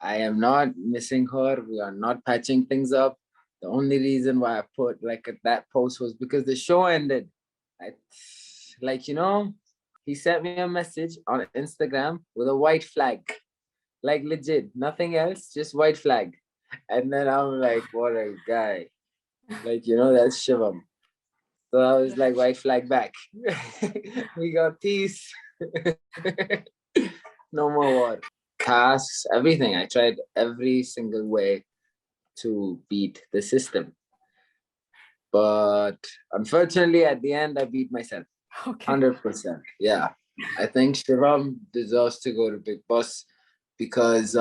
I am not missing her. We are not patching things up. The only reason why I put that post was because the show ended. I, he sent me a message on Instagram with a white flag, like legit, nothing else, just white flag. And then I'm like, what a guy. That's Shivam. So I was like, white flag back. We got peace. No more war. Tasks, everything. I tried every single way to beat the system. But unfortunately, at the end, I beat myself. Okay. 100%. Yeah. I think Shivam deserves to go to Big Boss because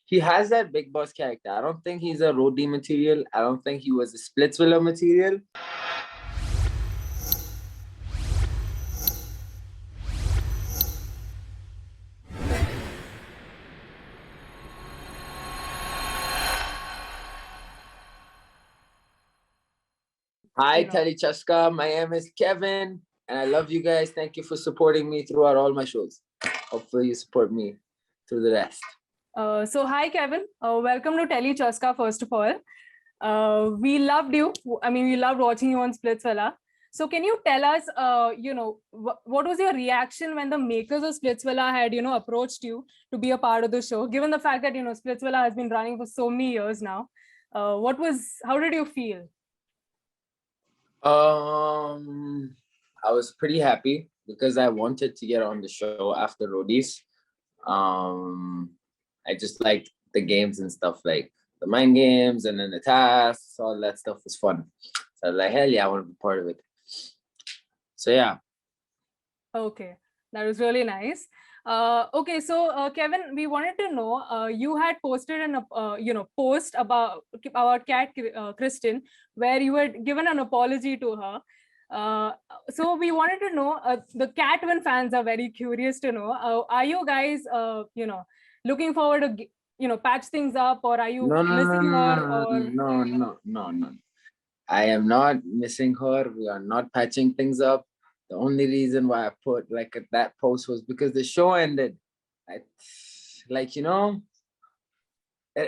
he has that Big Boss character. I don't think he's a roadie material. I don't think he was a Splitsvilla material. Hi, Tali Chaska. My name is Kevin, and I love you guys. Thank you for supporting me throughout all my shows. Hopefully, you support me through the rest. So hi, Kevin. Welcome to Telly Chaska, first of all. We loved you. I mean, we loved watching you on Splitsvilla. So can you tell us, what was your reaction when the makers of Splitsvilla had, approached you to be a part of the show, given the fact that, Splitsvilla has been running for so many years now? How did you feel? I was pretty happy because I wanted to get on the show after Roadies. I just liked the games and stuff, like the mind games and then the tasks, all that stuff was fun. So I was like, hell yeah, I want to be part of it. So yeah. Okay, that was really nice. Okay, so Kevin, we wanted to know, you had posted an post about our cat Kristen, where you had given an apology to her. So we wanted to know, the Catwin fans are very curious to know, are you guys looking forward to patch things up, or are you missing her, or No. I am not missing her. We are not patching things up. The only reason why I put that post was because the show ended. I, it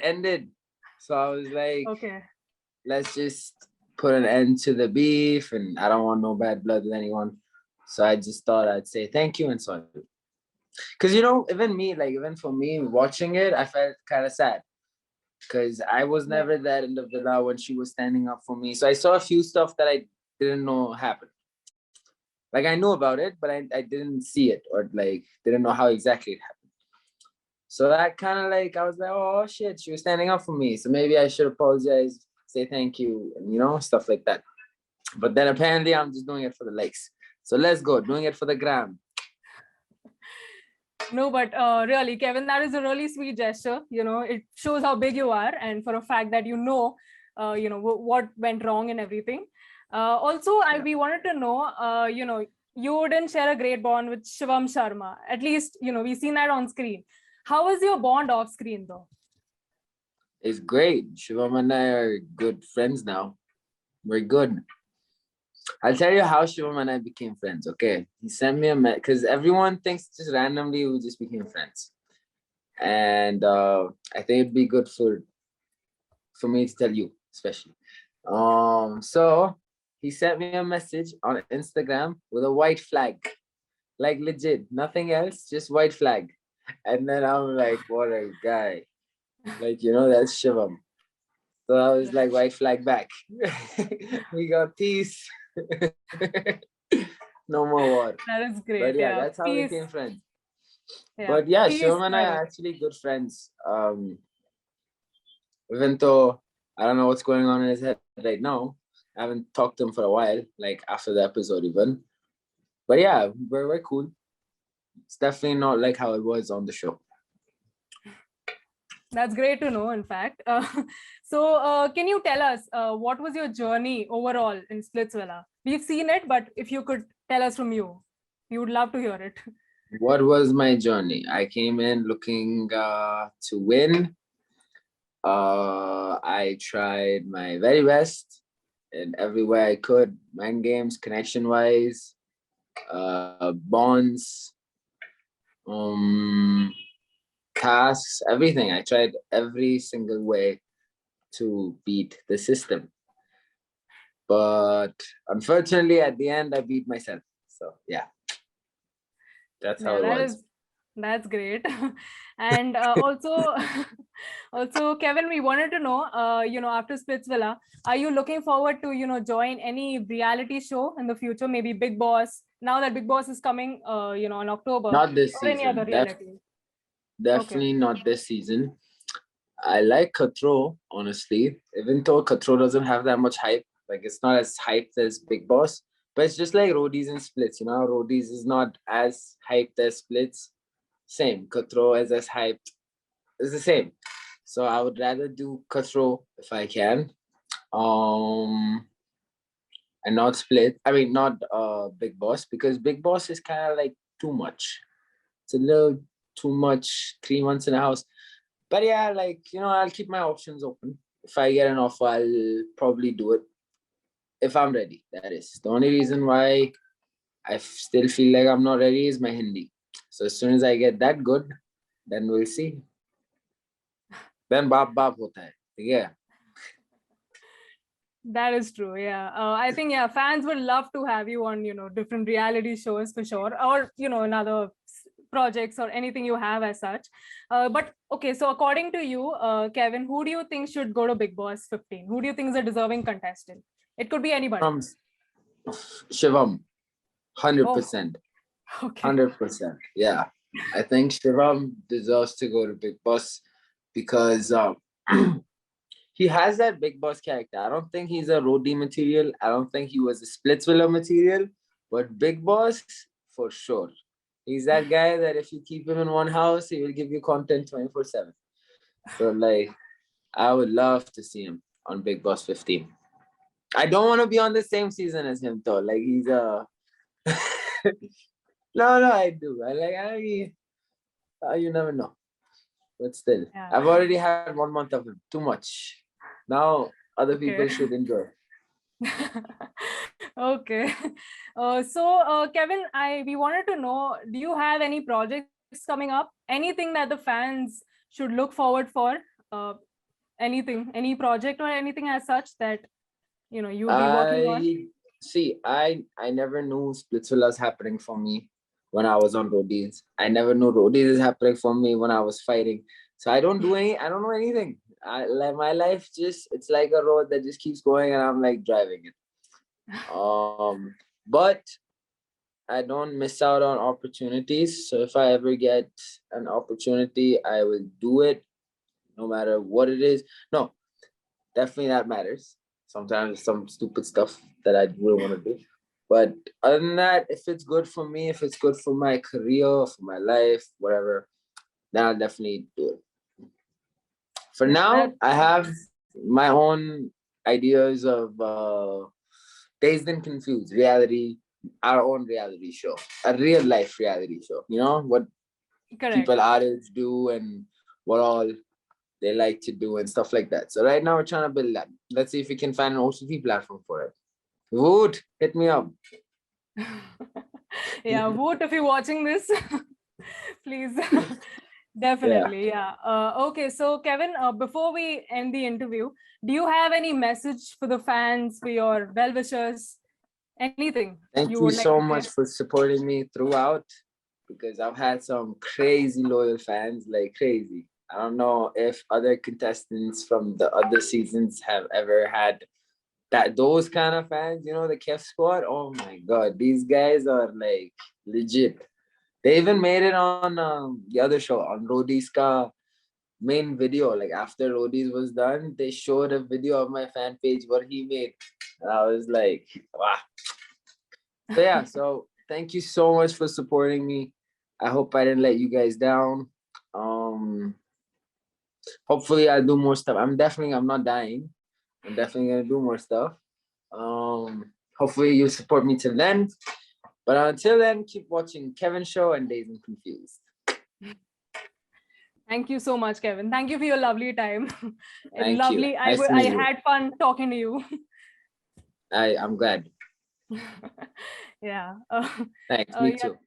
ended. So I was like, okay, let's just put an end to the beef, and I don't want no bad blood with anyone. So I just thought I'd say thank you and sorry. Because even me, even for me watching it, I felt kind of sad because I was never there in the villa when she was standing up for me. So I saw a few stuff that I didn't know happened. Like I knew about it, but I didn't see it or didn't know how exactly it happened. So that kind of I was like, oh shit, she was standing up for me. So maybe I should apologize, say thank you, and stuff like that. But then apparently I'm just doing it for the likes. So let's go, doing it for the gram. No, but really, Kevin, that is a really sweet gesture. It shows how big you are, and for a fact that what went wrong and everything. Also, we wanted to know, you didn't share a great bond with Shivam Sharma. At least, we've seen that on screen. How is your bond off screen, though? It's great. Shivam and I are good friends now. We're good. I'll tell you how Shivam and I became friends, okay? He sent me a message, because everyone thinks just randomly we just became friends. And I think it'd be good for me to tell you, especially. So he sent me a message on Instagram with a white flag. Like legit, nothing else, just white flag. And then I'm like, what a guy. That's Shivam. So I was like, white flag back. We got peace. No more war. That is great. But yeah, Yeah, that's how we peace. became friends. Yeah, But yeah, peace. Shivam and I are actually good friends. Even though I don't know what's going on in his head right now. I haven't talked to him for a while, like after the episode even. But yeah, we're cool. It's definitely not like how it was on the show. That's great to know, in fact. Can you tell us, what was your journey overall in Splitsvilla? We've seen it, but if you could tell us from you, we would love to hear it. What was my journey? I came in looking to win. I tried my very best in every way I could, mind games, connection wise, bonds, tasks, everything. I tried every single way to beat the system. But unfortunately, at the end, I beat myself. So yeah, that's how Yeah, it was. that's great. And also, also, Kevin, we wanted to know, after Splitsvilla, are you looking forward to, join any reality show in the future? Maybe Big Boss. Now that Big Boss is coming, in October, Not this or any other season. reality. Okay. Definitely not this season. I like Cutthroat, honestly, even though Cutthroat doesn't have that much hype. Like it's not as hyped as Big Boss, but it's just like Roadies and Splits. Roadies is not as hyped as Splits. Same. Cutthroat is as hyped. It's the same. So I would rather do Cutthroat if I can. Um, and not Split. I mean, not Big Boss, because Big Boss is kind of like too much. It's a little too much. 3 months in a house. But yeah, like, I'll keep my options open. If I get an offer, I'll probably do it if I'm ready. That is the only reason why I still feel like I'm not ready is my Hindi. So as soon as I get that good, then we'll see. Then baap baap hota hai. Yeah. That is true. Yeah. I think, yeah, fans would love to have you on, different reality shows for sure, or, in other projects or anything you have as such. But okay, so according to you, Kevin, who do you think should go to Big Boss 15? Who do you think is a deserving contestant? It could be anybody. From Shivam, Oh, 100%. okay. 100%. Yeah. I think Shivam deserves to go to Big Boss because he has that Big Boss character. I don't think he's a roadie material. I don't think he was a Splitsvilla material, but Big Boss for sure. He's that guy that if you keep him in one house, he will give you content 24/7. So like, I would love to see him on Big Boss 15. I don't want to be on the same season as him though. Like he's a no, I do. You never know. But still, Yeah. I've already had 1 month of him. Too much. Now other Okay. people should enjoy. Okay. Kevin, we wanted to know, do you have any projects coming up? Anything that the fans should look forward for? Anything, any project or anything as such that you would be working on? I never knew Splitsvilla is happening for me when I was on Roadies. I never knew Roadies is happening for me when I was fighting. So I don't know anything. Like my life it's like a road that just keeps going and I'm like driving it. But I don't miss out on opportunities. So if I ever get an opportunity, I will do it no matter what it is. No, definitely that matters. Sometimes some stupid stuff that I wouldn't want to do. But other than that, if it's good for me, if it's good for my career, for my life, whatever, then I'll definitely do it. For Yeah, now, I have my own ideas of Dazed and Confused reality, our own reality show, a real life reality show. What correct. people artists do and what all they like to do and stuff like that. So right now we're trying to build that. Let's see if we can find an OTT platform for it. Woot, hit me up. Yeah, Woot, if you're watching this, please. Definitely, yeah. Okay, so Kevin, before we end the interview, do you have any message for the fans, for your well-wishers, anything Thank you you would like so to say? much for supporting me throughout because I've had some crazy loyal fans, like crazy. I don't know if other contestants from the other seasons have ever had those kind of fans, the Kef squad. Oh my god, these guys are like legit. They even made it on the other show on Rodi's ka main video. Like after Rodi's was done, they showed a video of my fan page what he made. And I was like, wow. So yeah, so thank you so much for supporting me. I hope I didn't let you guys down. Hopefully I'll do more stuff. I'm not dying. I'm definitely gonna do more stuff. Hopefully you'll support me till then. But until then, keep watching Kevin Show and Dazed and Confused. Thank you so much, Kevin. Thank you for your lovely time. Thank you. Lovely. Nice to I meet you. had fun talking to you. I'm glad. Yeah. Thanks. Me Yeah. too.